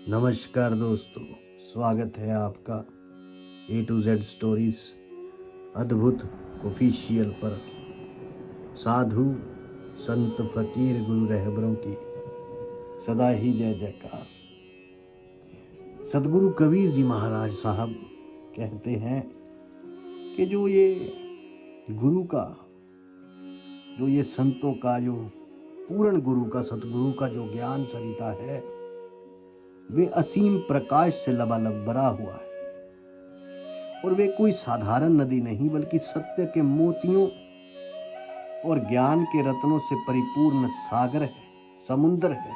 नमस्कार दोस्तों, स्वागत है आपका A to Z स्टोरीज अद्भुत ऑफिशियल पर। साधु संत फकीर गुरु रहबरों की सदा ही जय जयकार। सदगुरु कबीर जी महाराज साहब कहते हैं कि जो ये संतों का जो पूर्ण गुरु का सतगुरु का जो ज्ञान सरिता है वे असीम प्रकाश से लबालब भरा हुआ है और वे कोई साधारण नदी नहीं बल्कि सत्य के मोतियों और ज्ञान के रत्नों से परिपूर्ण सागर है, समुद्र है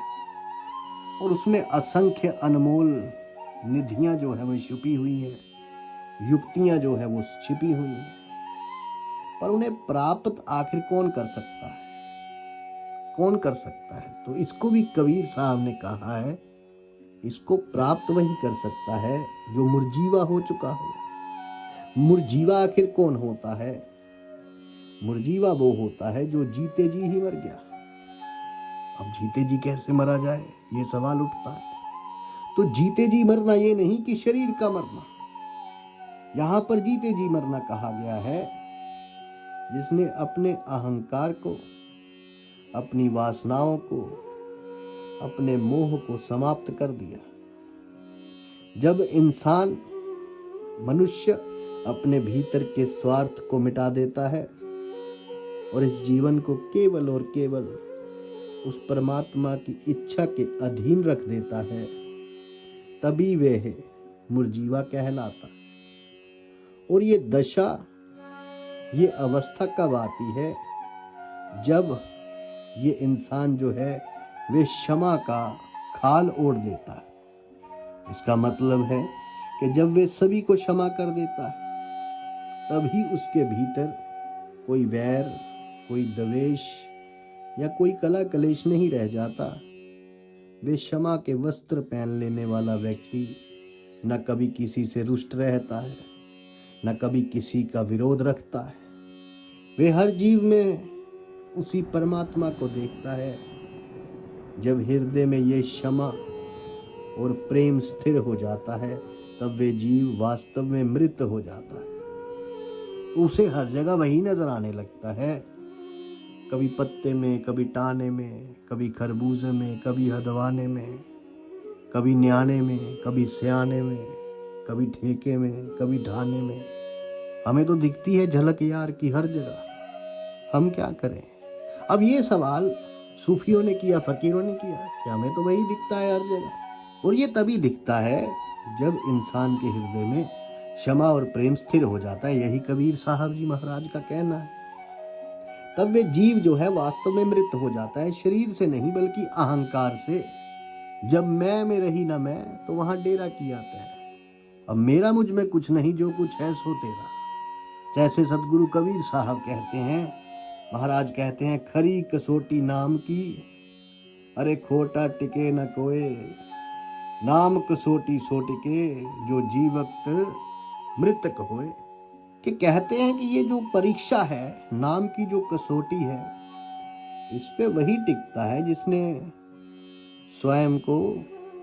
और उसमें असंख्य अनमोल निधियां जो है वो छुपी हुई हैं, युक्तियां जो है वो छिपी हुई हैं। पर उन्हें प्राप्त आखिर कौन कर सकता है? तो इसको भी कबीर साहब ने कहा है, इसको प्राप्त वही कर सकता है जो मुर्जीवा हो चुका हो। मुर्जीवा आखिर कौन होता है? मुर्जीवा वो होता है जो जीते जी ही मर गया। अब जीते जी कैसे मरा जाए, ये सवाल उठता है। तो जीते जी मरना ये नहीं कि शरीर का मरना, यहां पर जीते जी मरना कहा गया है जिसने अपने अहंकार को, अपनी वासनाओं को, अपने मोह को समाप्त कर दिया। जब इंसान मनुष्य अपने भीतर के स्वार्थ को मिटा देता है और इस जीवन को केवल और केवल उस परमात्मा की इच्छा के अधीन रख देता है, तभी वह मुर्जीवा कहलाता है। और ये दशा, ये अवस्था कब आती है? जब ये इंसान जो है वे क्षमा का खाल ओढ़ देता है। इसका मतलब है कि जब वे सभी को क्षमा कर देता है तभी उसके भीतर कोई वैर, कोई द्वेष या कोई कला कलेश नहीं रह जाता। वे क्षमा के वस्त्र पहन लेने वाला व्यक्ति न कभी किसी से रुष्ट रहता है, न कभी किसी का विरोध रखता है। वे हर जीव में उसी परमात्मा को देखता है। जब हृदय में ये क्षमा और प्रेम स्थिर हो जाता है तब वे जीव वास्तव में मृत हो जाता है। उसे हर जगह वही नजर आने लगता है, कभी पत्ते में, कभी टाने में, कभी खरबूजे में, कभी हदवाने में, कभी न्याणे में, कभी स्याने में, कभी ठेके में, कभी ढाने में। हमें तो दिखती है झलक यार की हर जगह, हम क्या करें? अब ये सवाल सूफियों ने किया, फकीरों ने किया कि हमें तो वही दिखता है हर जगह। और ये तभी दिखता है जब इंसान के हृदय में क्षमा और प्रेम स्थिर हो जाता है। यही कबीर साहब जी महाराज का कहना है। तब वे जीव जो है वास्तव में मृत हो जाता है, शरीर से नहीं बल्कि अहंकार से। जब मैं में रही ना मैं, तो वहां डेरा किया आता है। अब मेरा मुझ में कुछ नहीं, जो कुछ है सो तेरा। जैसे सदगुरु कबीर साहब कहते हैं, महाराज कहते हैं, खरी कसोटी नाम की, अरे खोटा टिके न कोए। नाम कसोटी सो टिके, जो जीवक मृतक होए। कि कहते हैं कि ये जो परीक्षा है, नाम की जो कसोटी है, इस पे वही टिकता है जिसने स्वयं को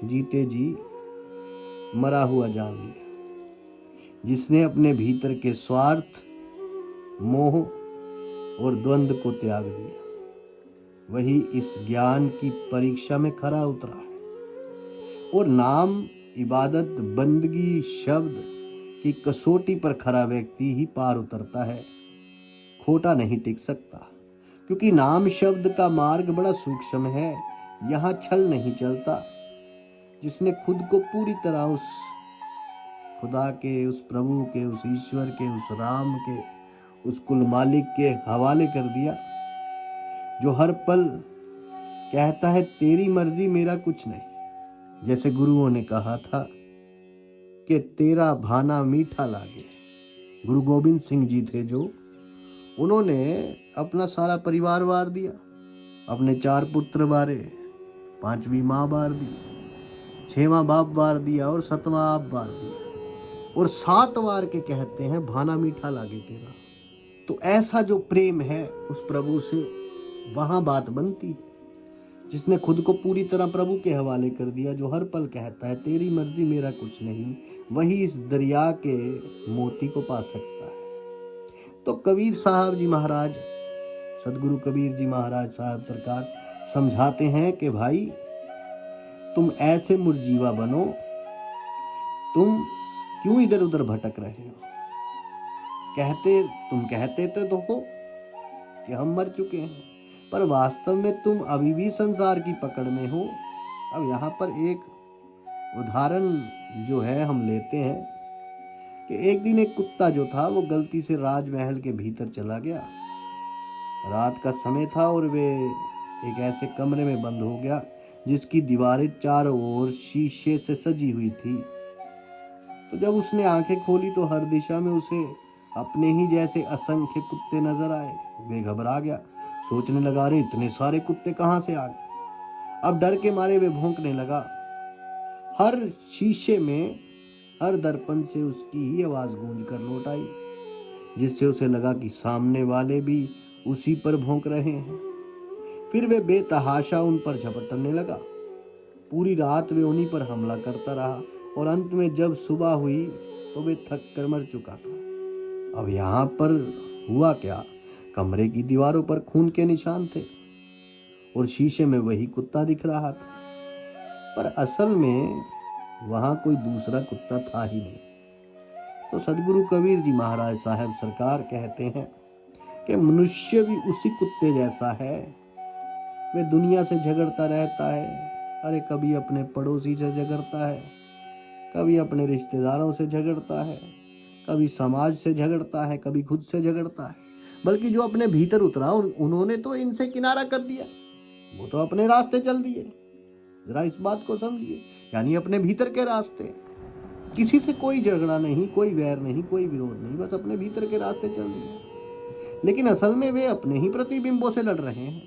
जीते जी मरा हुआ जान लिया, जिसने अपने भीतर के स्वार्थ, मोह और द्वंद्व को त्याग दिया। वही इस ज्ञान की परीक्षा में खरा उतरा है। और नाम, इबादत, बंदगी, शब्द की कसौटी पर खरा व्यक्ति ही पार उतरता है, खोटा नहीं टिक सकता। क्योंकि नाम शब्द का मार्ग बड़ा सूक्ष्म है, यहाँ छल नहीं चलता। जिसने खुद को पूरी तरह उस खुदा के, उस प्रभु के, उस ईश्वर के, उस राम के, उस कुल मालिक के हवाले कर दिया, जो हर पल कहता है तेरी मर्जी मेरा कुछ नहीं। जैसे गुरुओं ने कहा था कि तेरा भाना मीठा लागे। गुरु गोविंद सिंह जी थे जो, उन्होंने अपना सारा परिवार वार दिया, अपने 4 पुत्र वारे, 5वीं माँ वार दी, 6वां बाप वार दिया और 7वां आप वार दिया। और 7 वार के कहते हैं भाना मीठा लागे तेरा। तो ऐसा जो प्रेम है उस प्रभु से, वहां बात बनती है जिसने खुद को पूरी तरह प्रभु के हवाले कर दिया, जो हर पल कहता है तेरी मर्जी मेरा कुछ नहीं, वही इस दरिया के मोती को पा सकता है। तो कबीर साहब जी महाराज, सदगुरु कबीर जी महाराज साहब सरकार समझाते हैं कि भाई तुम ऐसे मुर्जीवा बनो, तुम क्यों इधर उधर भटक रहे हो। तुम कहते तो हो कि हम मर चुके हैं, पर वास्तव में तुम अभी भी संसार की पकड़ में हो। अब यहाँ पर एक उदाहरण जो है हम लेते हैं कि एक दिन एक कुत्ता जो था वो गलती से राजमहल के भीतर चला गया। रात का समय था और वे एक ऐसे कमरे में बंद हो गया जिसकी दीवारें चारों ओर शीशे से सजी हुई थी। तो जब उसने आंखें खोली तो हर दिशा में उसे अपने ही जैसे असंख्य कुत्ते नजर आए। वे घबरा गया, सोचने लगा, अरे इतने सारे कुत्ते कहाँ से आ गए। अब डर के मारे वे भौंकने लगा। हर शीशे में, हर दर्पण से उसकी ही आवाज गूंज कर लौट आई, जिससे उसे लगा कि सामने वाले भी उसी पर भौंक रहे हैं। फिर वे बेतहाशा उन पर झपटने लगा। पूरी रात वे उन्हीं पर हमला करता रहा और अंत में जब सुबह हुई तो वे थक कर मर चुका था। अब यहाँ पर हुआ क्या, कमरे की दीवारों पर खून के निशान थे और शीशे में वही कुत्ता दिख रहा था, पर असल में वहां कोई दूसरा कुत्ता था ही नहीं। तो सदगुरु कबीर जी महाराज साहब सरकार कहते हैं कि मनुष्य भी उसी कुत्ते जैसा है। वे दुनिया से झगड़ता रहता है। अरे कभी अपने पड़ोसी से झगड़ता है, कभी अपने रिश्तेदारों से झगड़ता है, कभी समाज से झगड़ता है, कभी खुद से झगड़ता है। बल्कि जो अपने भीतर उतरा उन्होंने तो इनसे किनारा कर दिया, वो तो अपने रास्ते चल दिए। जरा इस बात को समझिए, यानी अपने भीतर के रास्ते। किसी से कोई झगड़ा नहीं, कोई वैर नहीं, कोई विरोध नहीं, बस अपने भीतर के रास्ते चल दिए। लेकिन असल में वे अपने ही प्रतिबिंबों से लड़ रहे हैं।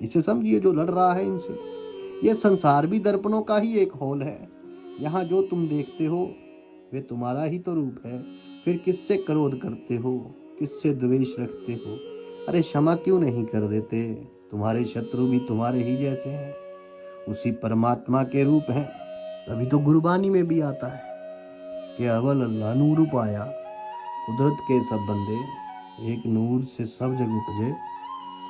इसे समझिए, जो लड़ रहा है इनसे। यह संसार भी दर्पणों का ही एक हॉल है। यहाँ जो तुम देखते हो वे तुम्हारा ही तो रूप है। फिर किससे क्रोध करते हो, किससे द्वेष रखते हो। अरे क्षमा क्यों नहीं कर देते, तुम्हारे शत्रु भी तुम्हारे ही जैसे हैं, उसी परमात्मा के रूप हैं। तभी तो गुरबानी में भी आता है कि अवल अल्लाह नूर पाया, कुदरत के सब बंदे, एक नूर से सब जग उपजे,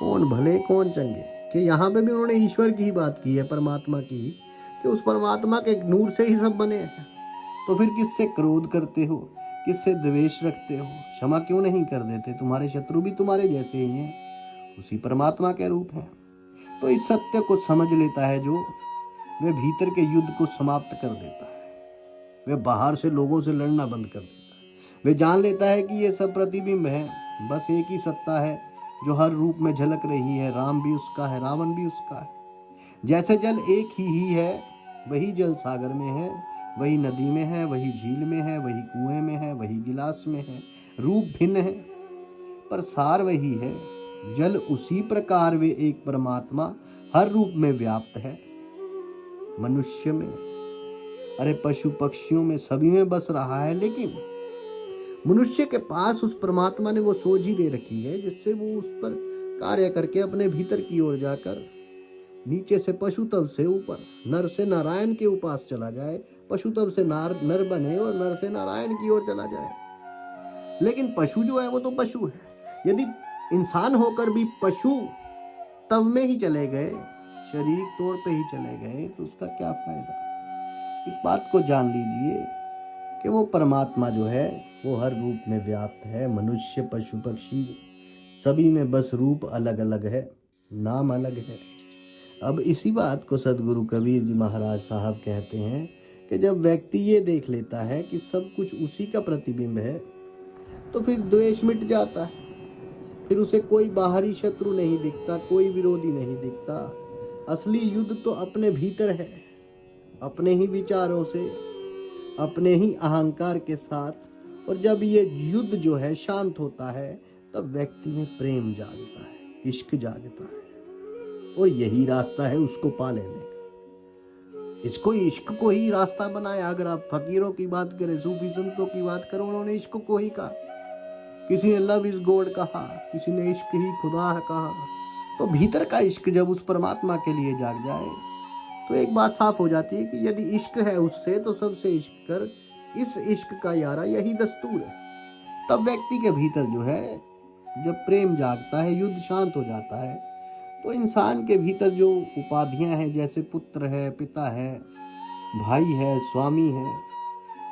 कौन भले कौन चंगे। कि यहाँ पे भी उन्होंने ईश्वर की ही बात की है, परमात्मा की, कि उस परमात्मा के नूर से ही सब बने हैं। तो फिर किससे क्रोध करते हो, किससे द्वेष रखते हो, क्षमा क्यों नहीं कर देते, तुम्हारे शत्रु भी तुम्हारे जैसे ही हैं, उसी परमात्मा के रूप हैं। तो इस सत्य को समझ लेता है जो, वे भीतर के युद्ध को समाप्त कर देता है। वे बाहर से लोगों से लड़ना बंद कर देता है। वे जान लेता है कि ये सब प्रतिबिंब है, बस एक ही सत्ता है जो हर रूप में झलक रही है। राम भी उसका है, रावण भी उसका है। जैसे जल एक ही है, वही जल सागर में है, वही नदी में है, वही झील में है, वही कुएं में है, वही गिलास में है। रूप भिन्न है पर सार वही है। जल उसी प्रकार वे एक परमात्मा हर रूप में व्याप्त है। मनुष्य में, अरे पशु पक्षियों में, सभी में बस रहा है। लेकिन मनुष्य के पास उस परमात्मा ने वो सोझ ही दे रखी है जिससे वो उस पर कार्य करके अपने भीतर की ओर जाकर नीचे से पशु तब से ऊपर, नर से नारायण के उपास चला जाए, पशु तब से नर बने और नर से नारायण की ओर चला जाए। लेकिन पशु जो है वो तो पशु है। यदि इंसान होकर भी पशु तब में ही चले गए, शारीरिक तौर पे ही चले गए, तो उसका क्या फायदा। इस बात को जान लीजिए कि वो परमात्मा जो है वो हर रूप में व्याप्त है। मनुष्य, पशु, पक्षी, सभी में बस रूप अलग अलग है, नाम अलग है। अब इसी बात को सदगुरु कबीर जी महाराज साहब कहते हैं कि जब व्यक्ति ये देख लेता है कि सब कुछ उसी का प्रतिबिंब है, तो फिर द्वेष मिट जाता है। फिर उसे कोई बाहरी शत्रु नहीं दिखता, कोई विरोधी नहीं दिखता। असली युद्ध तो अपने भीतर है, अपने ही विचारों से, अपने ही अहंकार के साथ। और जब ये युद्ध जो है शांत होता है, तब व्यक्ति में प्रेम जागता है, इश्क जागता है, और यही रास्ता है उसको पा लेने का। इसको, इश्क को ही रास्ता बनाया। अगर आप फकीरों की बात करें, सूफी संतों की बात करें, उन्होंने इश्क को ही कहा। किसी ने लव इज गॉड कहा, किसी ने इश्क ही खुदा कहा, तो भीतर का इश्क जब उस परमात्मा के लिए जाग जाए तो एक बात साफ हो जाती है कि यदि इश्क है उससे तो सबसे इश्क कर, इस इश्क का यारा यही दस्तूर है। तब व्यक्ति के भीतर जो है जब प्रेम जागता है, युद्ध शांत हो जाता है, तो इंसान के भीतर जो उपाधियां हैं जैसे पुत्र है, पिता है, भाई है, स्वामी है,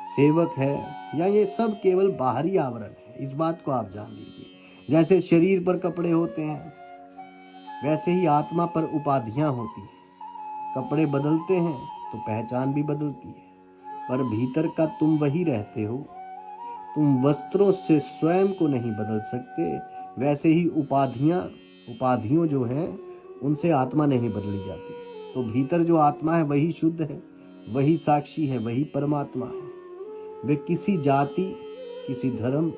सेवक है, या ये सब केवल बाहरी आवरण है। इस बात को आप जान लीजिए। जैसे शरीर पर कपड़े होते हैं वैसे ही आत्मा पर उपाधियां होती हैं। कपड़े बदलते हैं तो पहचान भी बदलती है, पर भीतर का तुम वही रहते हो। तुम वस्त्रों से स्वयं को नहीं बदल सकते, वैसे ही उपाधियों जो हैं उनसे आत्मा नहीं बदली जाती। तो भीतर जो आत्मा है वही शुद्ध है, वही साक्षी है, वही परमात्मा है। वे किसी जाति, किसी धर्म,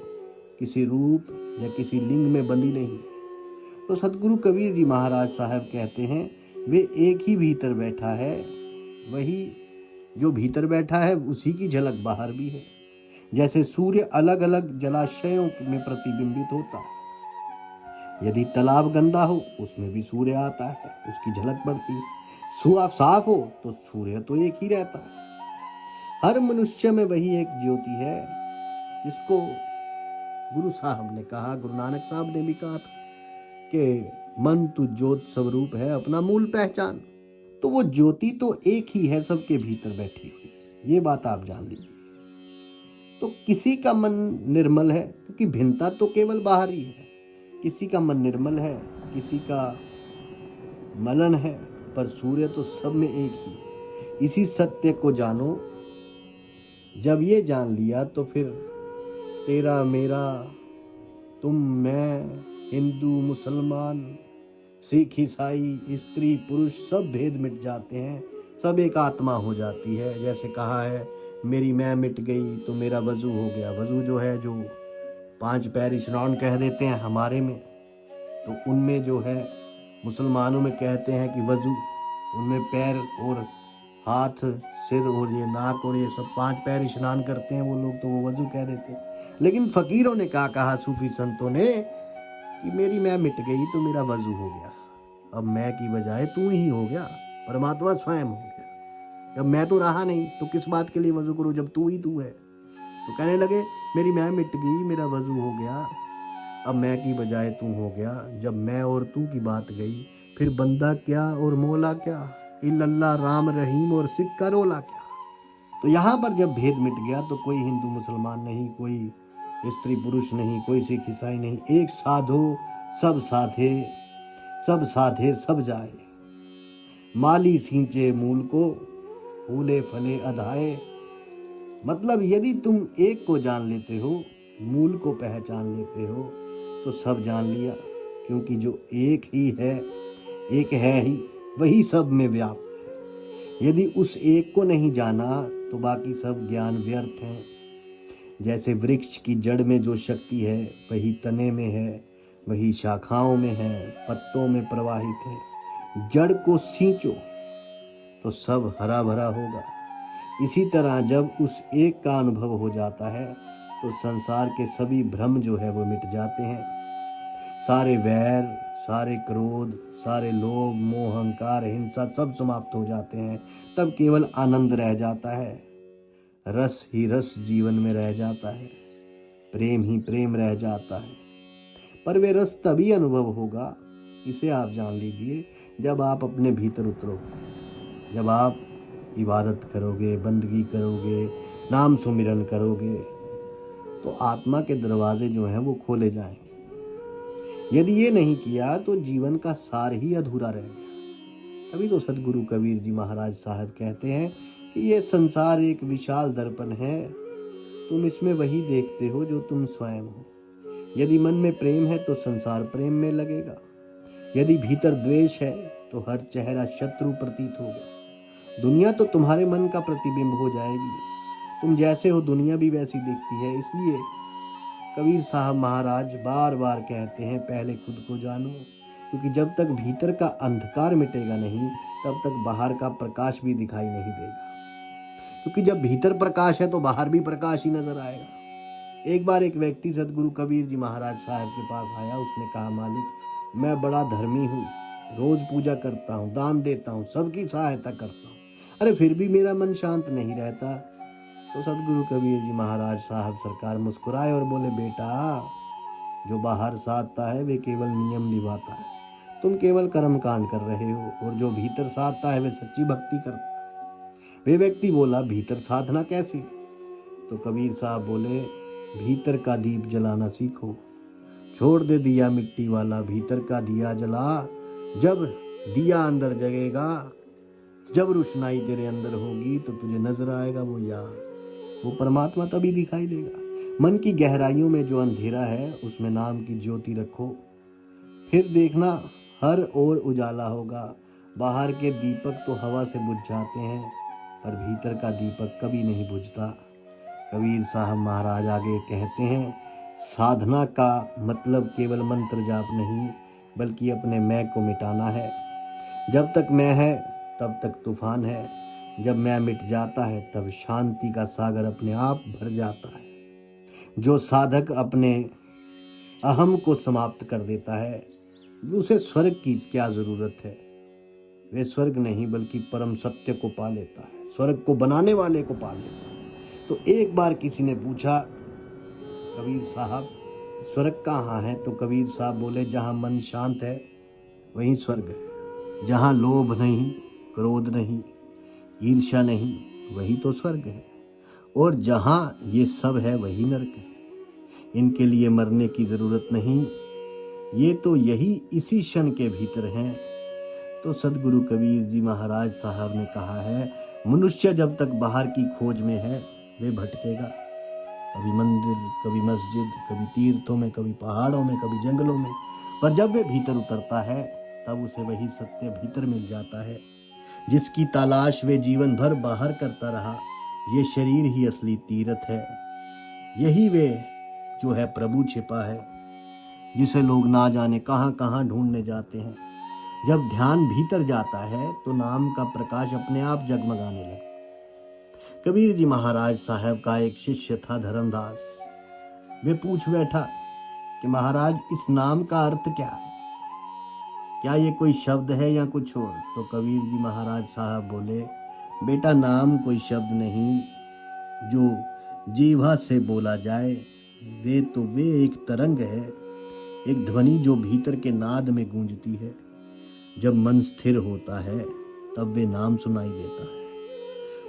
किसी रूप या किसी लिंग में बंधी नहीं है। तो सतगुरु कबीर जी महाराज साहब कहते हैं वे एक ही भीतर बैठा है, वही जो भीतर बैठा है उसी की झलक बाहर भी है। जैसे सूर्य अलग अलग जलाशयों में प्रतिबिंबित होता है, यदि तालाब गंदा हो उसमें भी सूर्य आता है, उसकी झलक पड़ती है। सूर्य साफ हो तो सूर्य तो एक ही रहता है। हर मनुष्य में वही एक ज्योति है जिसको गुरु साहब ने कहा, गुरु नानक साहब ने भी कहा था कि मन तू ज्योत स्वरूप है, अपना मूल पहचान। तो वो ज्योति तो एक ही है सबके भीतर बैठी हुई, ये बात आप जान लीजिए। तो किसी का मन निर्मल है, क्योंकि भिन्नता तो केवल बाहर ही है। किसी का मन निर्मल है, किसी का मलन है, पर सूर्य तो सब में एक ही है। इसी सत्य को जानो, जब ये जान लिया तो फिर तेरा मेरा, तुम मैं, हिंदू मुसलमान, सिख ईसाई, स्त्री पुरुष सब भेद मिट जाते हैं, सब एक आत्मा हो जाती है। जैसे कहा है मेरी मैं मिट गई तो मेरा वजू हो गया। वजू जो है, जो 5 पैर स्नान कह देते हैं हमारे में, तो उनमें जो है मुसलमानों में कहते हैं कि वजू, उनमें पैर और हाथ, सिर और ये नाक और ये सब 5 पैर स्नान करते हैं वो लोग, तो वो वजू कह देते हैं। लेकिन फकीरों ने कहा सूफी संतों ने कि मेरी मैं मिट गई तो मेरा वजू हो गया। अब मैं की बजाय तू ही हो गया, परमात्मा स्वयं हो गया। जब मैं तो रहा नहीं तो किस बात के लिए वजू करूं जब तू ही तू है। तो कहने लगे मेरी मैं मिट गई, मेरा वजू हो गया, अब मैं की बजाय तू हो गया। जब मैं और तू की बात गई फिर बंदा क्या और मौला क्या, इल्लल्लाह राम रहीम और सिख का रोला क्या। तो यहाँ पर जब भेद मिट गया तो कोई हिंदू मुसलमान नहीं, कोई स्त्री पुरुष नहीं, कोई सिख ईसाई नहीं, एक साधो सब साधे, सब साधे सब जाए, माली सींचे मूल को, फूले फले अधाए। मतलब यदि तुम एक को जान लेते हो, मूल को पहचान लेते हो, तो सब जान लिया, क्योंकि जो एक ही है, एक है ही, वही सब में व्याप्त है। यदि उस एक को नहीं जाना तो बाकी सब ज्ञान व्यर्थ है। जैसे वृक्ष की जड़ में जो शक्ति है वही तने में है, वही शाखाओं में है, पत्तों में प्रवाहित है। जड़ को सींचो तो सब हरा भरा होगा। इसी तरह जब उस एक का अनुभव हो जाता है तो संसार के सभी भ्रम जो है वो मिट जाते हैं। सारे वैर, सारे क्रोध, सारे लोभ, मोह, अहंकार, हिंसा सब समाप्त हो जाते हैं। तब केवल आनंद रह जाता है, रस ही रस जीवन में रह जाता है, प्रेम ही प्रेम रह जाता है। पर वे रस तभी अनुभव होगा, इसे आप जान लीजिए, जब आप अपने भीतर उतरोगे, जब आप इबादत करोगे, बंदगी करोगे, नाम सुमिरन करोगे, तो आत्मा के दरवाजे जो हैं वो खोले जाएंगे। यदि ये नहीं किया तो जीवन का सार ही अधूरा रह गया। तभी तो सतगुरु कबीर जी महाराज साहब कहते हैं कि ये संसार एक विशाल दर्पण है, तुम इसमें वही देखते हो जो तुम स्वयं हो। यदि मन में प्रेम है तो संसार प्रेम में लगेगा, यदि भीतर द्वेष है तो हर चेहरा शत्रु प्रतीत होगा। दुनिया तो तुम्हारे मन का प्रतिबिंब हो जाएगी, तुम जैसे हो दुनिया भी वैसी दिखती है। इसलिए कबीर साहब महाराज बार बार कहते हैं पहले खुद को जानो, क्योंकि जब तक भीतर का अंधकार मिटेगा नहीं तब तक बाहर का प्रकाश भी दिखाई नहीं देगा। क्योंकि जब भीतर प्रकाश है तो बाहर भी प्रकाश ही नजर आएगा। एक बार एक व्यक्ति सतगुरु कबीर जी महाराज साहब के पास आया, उसने कहा मालिक मैं बड़ा धर्मी हूँ, रोज पूजा करता हूँ, दान देता हूँ, सबकी सहायता करता हूँ, अरे फिर भी मेरा मन शांत नहीं रहता। तो सदगुरु कबीर जी महाराज साहब सरकार मुस्कुराए और बोले, बेटा, जो बाहर साधता है वे केवल नियम निभाता है, तुम केवल कर्म कांड कर रहे हो, और जो भीतर साधता है वे सच्ची भक्ति करता है। वे व्यक्ति बोला, भीतर साधना कैसे? तो कबीर साहब बोले, भीतर का दीप जलाना सीखो, छोड़ दे दिया मिट्टी वाला, भीतर का दिया जला। जब दिया अंदर जगेगा, जब रोशनाई तेरे अंदर होगी तो तुझे नजर आएगा वो यार, वो परमात्मा तभी दिखाई देगा। मन की गहराइयों में जो अंधेरा है उसमें नाम की ज्योति रखो, फिर देखना हर ओर उजाला होगा। बाहर के दीपक तो हवा से बुझ जाते हैं, पर भीतर का दीपक कभी नहीं बुझता। कबीर साहब महाराज आगे कहते हैं, साधना का मतलब केवल मंत्र जाप नहीं, बल्कि अपने मैं को मिटाना है। जब तक मैं है तब तक तूफान है, जब मैं मिट जाता है तब शांति का सागर अपने आप भर जाता है। जो साधक अपने अहम को समाप्त कर देता है, उसे स्वर्ग की क्या जरूरत है? वे स्वर्ग नहीं बल्कि परम सत्य को पा लेता है, स्वर्ग को बनाने वाले को पा लेता है। तो एक बार किसी ने पूछा, कबीर साहब स्वर्ग कहाँ है? तो कबीर साहब बोले, जहाँ मन शांत है वहीं स्वर्ग है, जहाँ लोभ नहीं, क्रोध नहीं, ईर्ष्या नहीं, वही तो स्वर्ग है, और जहाँ ये सब है वही नरक है। इनके लिए मरने की जरूरत नहीं, ये तो यही इसी क्षण के भीतर हैं। तो सदगुरु कबीर जी महाराज साहब ने कहा है, मनुष्य जब तक बाहर की खोज में है वे भटकेगा, कभी मंदिर, कभी मस्जिद, कभी तीर्थों में, कभी पहाड़ों में, कभी जंगलों में, पर जब वे भीतर उतरता है तब उसे वही सत्य भीतर मिल जाता है, जिसकी तलाश वे जीवन भर बाहर करता रहा। ये शरीर ही असली तीर्थ है, यही वे जो है प्रभु छिपा है, जिसे लोग ना जाने कहाँ कहाँ ढूंढने जाते हैं। जब ध्यान भीतर जाता है तो नाम का प्रकाश अपने आप जगमगाने लगता। कबीर जी महाराज साहब का एक शिष्य था धर्मदास। वे पूछ बैठा कि महाराज इस नाम का अर्थ क्या है, क्या ये कोई शब्द है या कुछ और? तो कबीर जी महाराज साहब बोले, बेटा नाम कोई शब्द नहीं जो जीवा से बोला जाए, वे एक तरंग है, एक ध्वनि जो भीतर के नाद में गूंजती है। जब मन स्थिर होता है तब वे नाम सुनाई देता है,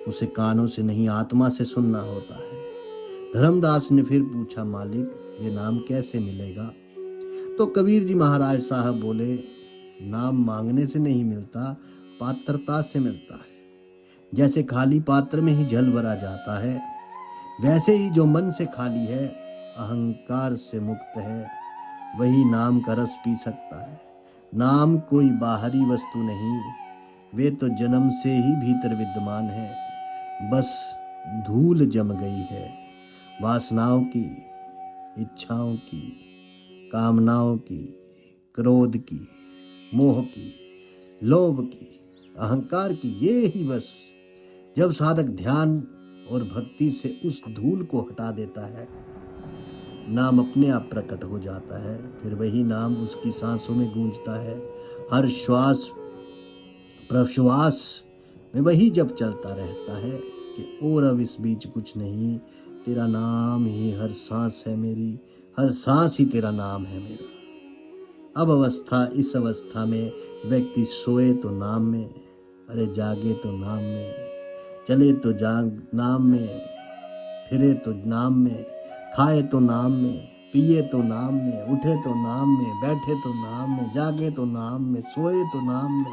उसे कानों से नहीं आत्मा से सुनना होता है। धर्मदास ने फिर पूछा, मालिक ये नाम कैसे मिलेगा? तो कबीर जी महाराज साहब बोले, नाम मांगने से नहीं मिलता, पात्रता से मिलता है। जैसे खाली पात्र में ही जल भरा जाता है, वैसे ही जो मन से खाली है, अहंकार से मुक्त है, वही नाम का रस पी सकता है। नाम कोई बाहरी वस्तु नहीं, वे तो जन्म से ही भीतर विद्यमान है, बस धूल जम गई है वासनाओं की, इच्छाओं की, कामनाओं की, क्रोध की, मोह की, लोभ की, अहंकार की। ये ही बस जब साधक ध्यान और भक्ति से उस धूल को हटा देता है, नाम अपने आप प्रकट हो जाता है। फिर वही नाम उसकी सांसों में गूंजता है, हर श्वास प्रश्वास में वही जब चलता रहता है कि और अब इस बीच कुछ नहीं, तेरा नाम ही हर सांस है मेरी, हर सांस ही तेरा नाम है मेरा। इस अवस्था में व्यक्ति सोए तो नाम में, अरे जागे तो नाम में, चले तो जाग नाम में, फिरे तो नाम में, खाए तो नाम में, पिए तो नाम में, उठे तो नाम में, बैठे तो नाम में, जागे तो नाम में, सोए तो नाम में,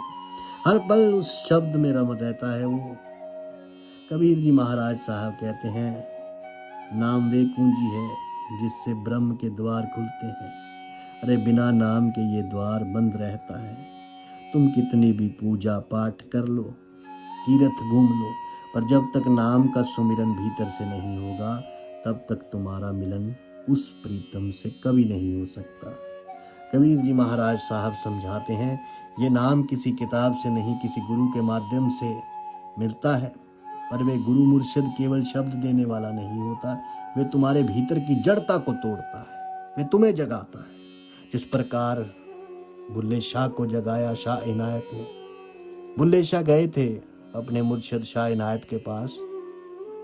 हर पल उस शब्द में रम रहता है वो। कबीर जी महाराज साहब कहते हैं, नाम वे कुंजी है जिससे ब्रह्म के द्वार खुलते हैं, अरे बिना नाम के ये द्वार बंद रहता है। तुम कितनी भी पूजा पाठ कर लो, तीर्थ घूम लो, पर जब तक नाम का सुमिरन भीतर से नहीं होगा तब तक तुम्हारा मिलन उस प्रीतम से कभी नहीं हो सकता। कबीर जी महाराज साहब समझाते हैं, ये नाम किसी किताब से नहीं, किसी गुरु के माध्यम से मिलता है, पर वे गुरु मुर्शिद केवल शब्द देने वाला नहीं होता, वे तुम्हारे भीतर की जड़ता को तोड़ता है, वे तुम्हें जगाता है। जिस प्रकार बुल्ले शाह को जगाया शाह इनायत ने। बुल्ले शाह गए थे अपने मुर्शिद शाह इनायत के पास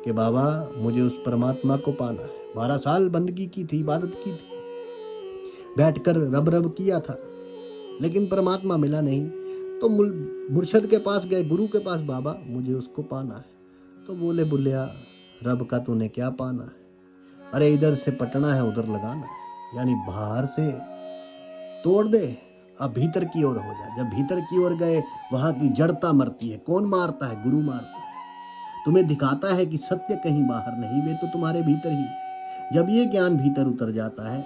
कि बाबा मुझे उस परमात्मा को पाना है। 12 साल बंदगी की थी, इबादत की थी, बैठकर रब रब किया था, लेकिन परमात्मा मिला नहीं। तो मुर्शिद के पास गए, गुरु के पास, बाबा मुझे उसको पाना है। तो बोले बुल्लिया रब का तूने क्या पाना है? अरे इधर से पटना है उधर लगाना है, यानी बाहर से तोड़ दे, अब भीतर की ओर हो जा। जब भीतर की ओर गए वहां की जड़ता मरती है। कौन मारता है? गुरु मारता है। तुम्हें दिखाता है कि सत्य कहीं बाहर नहीं, वे तो तुम्हारे भीतर ही है। जब ये ज्ञान भीतर उतर जाता है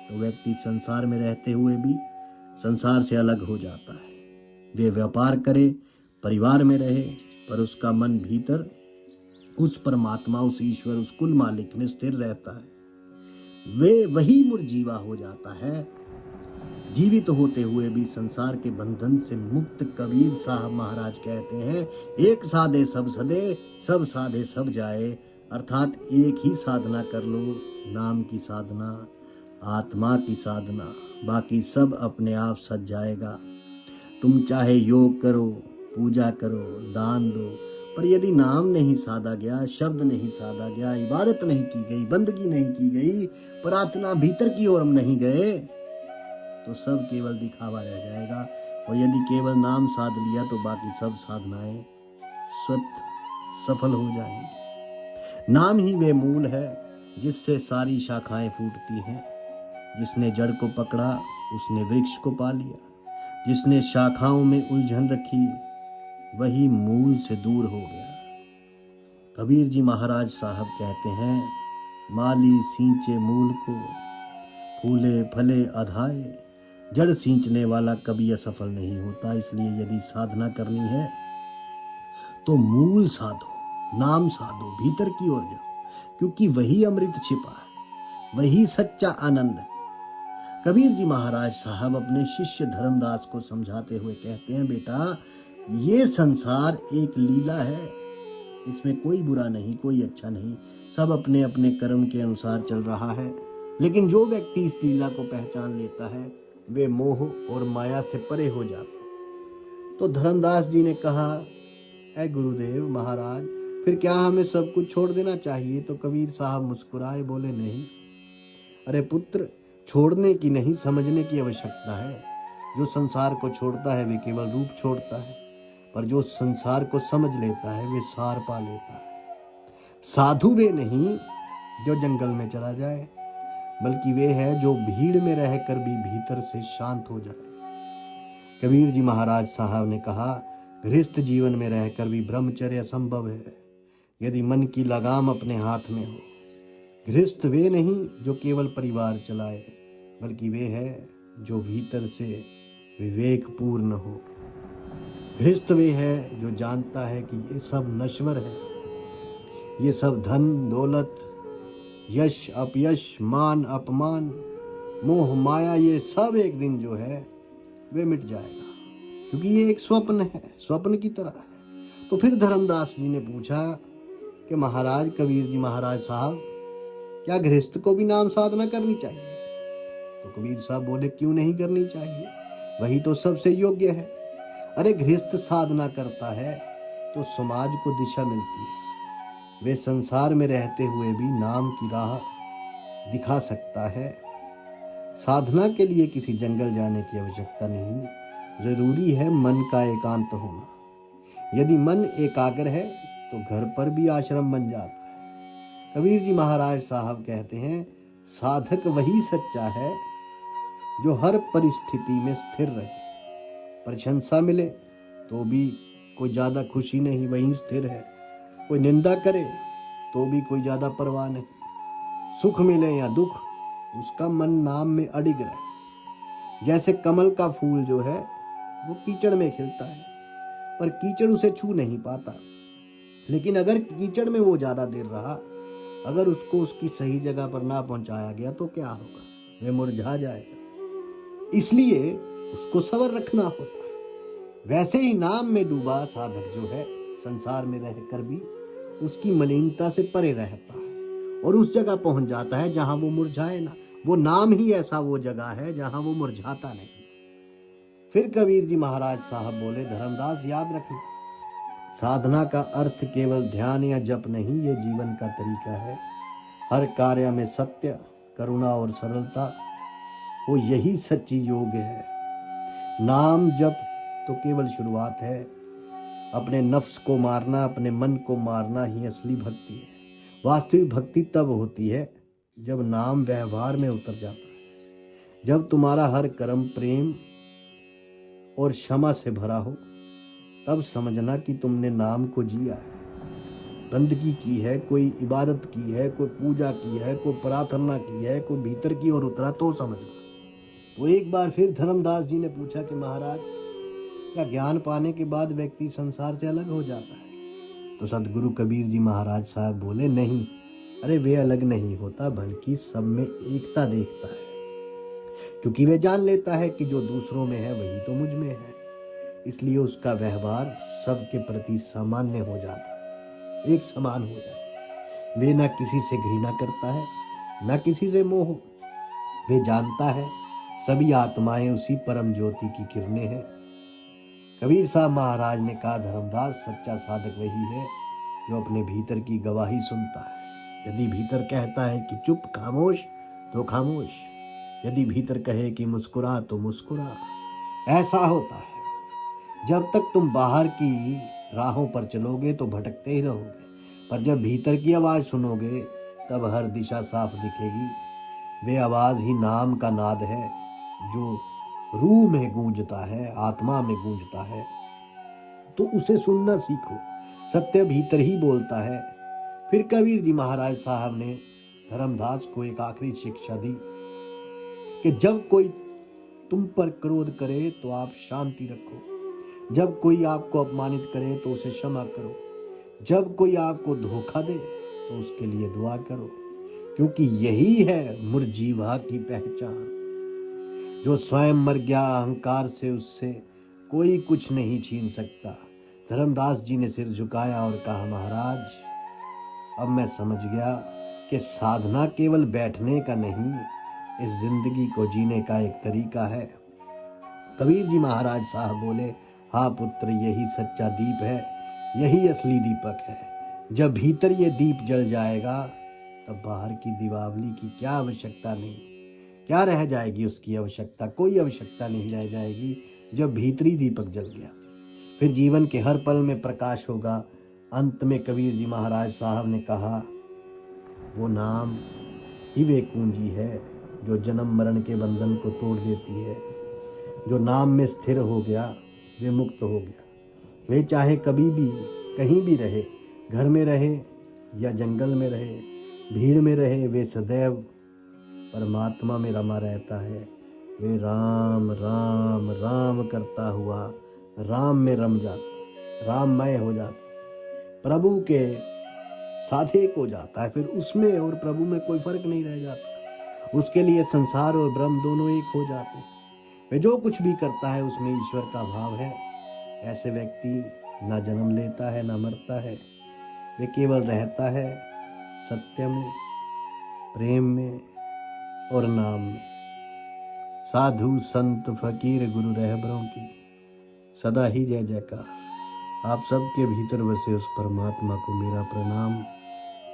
तो व्यक्ति संसार में रहते हुए भी संसार से अलग हो जाता है। वे व्यापार करे, परिवार में रहे, पर उसका मन भीतर उस परमात्मा, उस ईश्वर, उस कुल मालिक में स्थिर रहता है। वे वही मुर्जीवा हो जाता है। जीवित होते हुए भी संसार के बंधन से मुक्त कबीर साहब महाराज कहते हैं, एक साधे सब सदे, सब साधे सब जाए। अर्थात एक ही साधना कर लो, नाम की साधना, आत्मा की साधना, बाकी सब अपने आप सज जाएगा। तुम चाहे योग करो, पूजा करो, दान दो, पर यदि नाम नहीं साधा गया, शब्द नहीं साधा गया, इबादत नहीं की गई, बंदगी नहीं की गई, प्रार्थना भीतर की ओर हम नहीं गए, तो सब केवल दिखावा रह जाएगा। और यदि केवल नाम साध लिया तो बाकी सब साधनाएं स्वतः सफल हो जाएंगी। नाम ही वे मूल है जिससे सारी शाखाएं फूटती हैं। जिसने जड़ को पकड़ा उसने वृक्ष को पा लिया, जिसने शाखाओं में उलझन रखी वही मूल से दूर हो गया। कबीर जी महाराज साहब कहते हैं, माली सींचे मूल को, फूले फले अधाए। जड़ सींचने वाला कभी असफल नहीं होता। इसलिए यदि साधना करनी है तो मूल साधो, नाम साधो, भीतर की ओर जाओ, क्योंकि वही अमृत छिपा है, वही सच्चा आनंद है। कबीर जी महाराज साहब अपने शिष्य धर्मदास को समझाते हुए कहते हैं, बेटा ये संसार एक लीला है, इसमें कोई बुरा नहीं, कोई अच्छा नहीं, सब अपने अपने कर्म के अनुसार चल रहा है। लेकिन जो व्यक्ति इस लीला को पहचान लेता है वे मोह और माया से परे हो जाते। तो धर्मदास जी ने कहा, ऐ गुरुदेव महाराज, फिर क्या हमें सब कुछ छोड़ देना चाहिए? तो कबीर साहब मुस्कुराए, बोले नहीं। अरे पुत्र, छोड़ने की नहीं, समझने की आवश्यकता है। जो संसार को छोड़ता है वे केवल रूप छोड़ता है, पर जो संसार को समझ लेता है वे सार पा लेता है। साधु वे नहीं जो जंगल में चला जाए, बल्कि वे है जो भीड़ में रहकर भी भीतर से शांत हो जाए। कबीर जी महाराज साहब ने कहा, गृहस्थ जीवन में रहकर भी ब्रह्मचर्य असंभव है यदि मन की लगाम अपने हाथ में हो। गृहस्थ वे नहीं जो केवल परिवार चलाए, बल्कि वे है जो भीतर से विवेकपूर्ण हो। गृहस्थ वे है जो जानता है कि ये सब नश्वर है, ये सब धन दौलत, यश अपयश, मान अपमान, मोह माया, ये सब एक दिन जो है वे मिट जाएगा, क्योंकि ये एक स्वप्न है, स्वप्न की तरह है। तो फिर धर्मदास जी ने पूछा कि महाराज कबीर जी महाराज साहब, क्या गृहस्थ को भी नाम साधना करनी चाहिए? तो कबीर साहब बोले, क्यों नहीं करनी चाहिए, वही तो सबसे योग्य है। अरे गृहस्थ साधना करता है तो समाज को दिशा मिलती है। वे संसार में रहते हुए भी नाम की राह दिखा सकता है। साधना के लिए किसी जंगल जाने की आवश्यकता नहीं, जरूरी है मन का एकांत होना। यदि मन एकाग्र है तो घर पर भी आश्रम बन जाता है। कबीर जी महाराज साहब कहते हैं, साधक वही सच्चा है जो हर परिस्थिति में स्थिर रहे। प्रशंसा मिले तो भी कोई ज़्यादा खुशी नहीं, वहीं स्थिर है। कोई निंदा करे तो भी कोई ज़्यादा परवाह नहीं। सुख मिले या दुख, उसका मन नाम में अडिग रहे। जैसे कमल का फूल जो है वो कीचड़ में खिलता है, पर कीचड़ उसे छू नहीं पाता। लेकिन अगर कीचड़ में वो ज़्यादा देर रहा, अगर उसको उसकी सही जगह पर ना पहुंचाया गया तो क्या होगा? वे मुरझा जाएगा। इसलिए उसको सबर रखना होता है। वैसे ही नाम में डूबा साधक जो है संसार में रहकर भी उसकी मलिनता से परे रहता है और उस जगह पहुंच जाता है जहां वो मुरझाए ना। वो नाम ही ऐसा वो जगह है जहां वो मुरझाता नहीं। फिर कबीर जी महाराज साहब बोले, धर्मदास याद रखना, साधना का अर्थ केवल ध्यान या जप नहीं, ये जीवन का तरीका है। हर कार्य में सत्य, करुणा और सरलता हो, यही सच्ची योग है। नाम जप तो केवल शुरुआत है। अपने नफ्स को मारना, अपने मन को मारना ही असली भक्ति है। वास्तविक भक्ति तब होती है जब नाम व्यवहार में उतर जाता है, जब तुम्हारा हर कर्म प्रेम और क्षमा से भरा हो। तब समझना कि तुमने नाम को जिया है, बंदगी की है, कोई इबादत की है, कोई पूजा की है, कोई प्रार्थना की है, कोई भीतर की ओर उतरा, तो समझना। तो एक बार फिर धर्मदास जी ने पूछा कि महाराज, क्या ज्ञान पाने के बाद व्यक्ति संसार से अलग हो जाता है? तो सदगुरु कबीर जी महाराज साहब बोले, नहीं, अरे वे अलग नहीं होता, बल्कि सब में एकता देखता है। क्योंकि वे जान लेता है कि जो दूसरों में है वही तो मुझ में है। इसलिए उसका व्यवहार सबके प्रति सामान्य हो जाता है, एक समान हो जाता है। वे न किसी से घृणा करता है, न किसी से मोह। वे जानता है सभी आत्माएं उसी परम ज्योति की किरणें हैं। कबीर साहब महाराज ने कहा, धर्मदास, सच्चा साधक वही है जो अपने भीतर की गवाही सुनता है। यदि भीतर कहता है कि चुप, खामोश, तो खामोश। यदि भीतर कहे कि मुस्कुरा, तो मुस्कुरा। ऐसा होता है। जब तक तुम बाहर की राहों पर चलोगे तो भटकते ही रहोगे, पर जब भीतर की आवाज़ सुनोगे तब हर दिशा साफ दिखेगी। वे आवाज़ ही नाम का नाद है, जो रूह में गूंजता है, आत्मा में गूंजता है। तो उसे सुनना सीखो। सत्य भीतर ही बोलता है। फिर कबीर जी महाराज साहब ने धर्मदास को एक आखिरी शिक्षा दी कि जब कोई तुम पर क्रोध करे तो आप शांति रखो। जब कोई आपको अपमानित करे तो उसे क्षमा करो। जब कोई आपको धोखा दे तो उसके लिए दुआ करो, क्योंकि यही है मुर्जीवा की पहचान। जो स्वयं मर गया अहंकार से, उससे कोई कुछ नहीं छीन सकता। धर्मदास जी ने सिर झुकाया और कहा, महाराज, अब मैं समझ गया कि साधना केवल बैठने का नहीं, इस जिंदगी को जीने का एक तरीका है। कबीर जी महाराज साहब बोले, हाँ पुत्र, यही सच्चा दीप है, यही असली दीपक है। जब भीतर ये दीप जल जाएगा तब बाहर की दीपावली की क्या आवश्यकता नहीं, क्या रह जाएगी उसकी आवश्यकता? कोई आवश्यकता नहीं रह जाएगी जब भीतरी दीपक जल गया। फिर जीवन के हर पल में प्रकाश होगा। अंत में कबीर जी महाराज साहब ने कहा, वो नाम ही वे कुंजी है जो जन्म मरण के बंधन को तोड़ देती है। जो नाम में स्थिर हो गया वे मुक्त हो गया। वे चाहे कभी भी कहीं भी रहे, घर में रहे या जंगल में रहे, भीड़ में रहे, वे सदैव परमात्मा में रमा रहता है। वे राम राम राम करता हुआ राम में रम जाता, राममय हो जाता, प्रभु के साथ एक हो जाता है। फिर उसमें और प्रभु में कोई फर्क नहीं रह जाता। उसके लिए संसार और ब्रह्म दोनों एक हो जाते हैं। वे जो कुछ भी करता है उसमें ईश्वर का भाव है। ऐसे व्यक्ति ना जन्म लेता है ना मरता है, वे केवल रहता है सत्य में, प्रेम में और नाम में। साधु संत फकीर गुरु रहबरों की सदा ही जय जयकार। आप सबके भीतर बसे उस परमात्मा को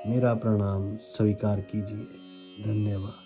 मेरा प्रणाम स्वीकार कीजिए। धन्यवाद।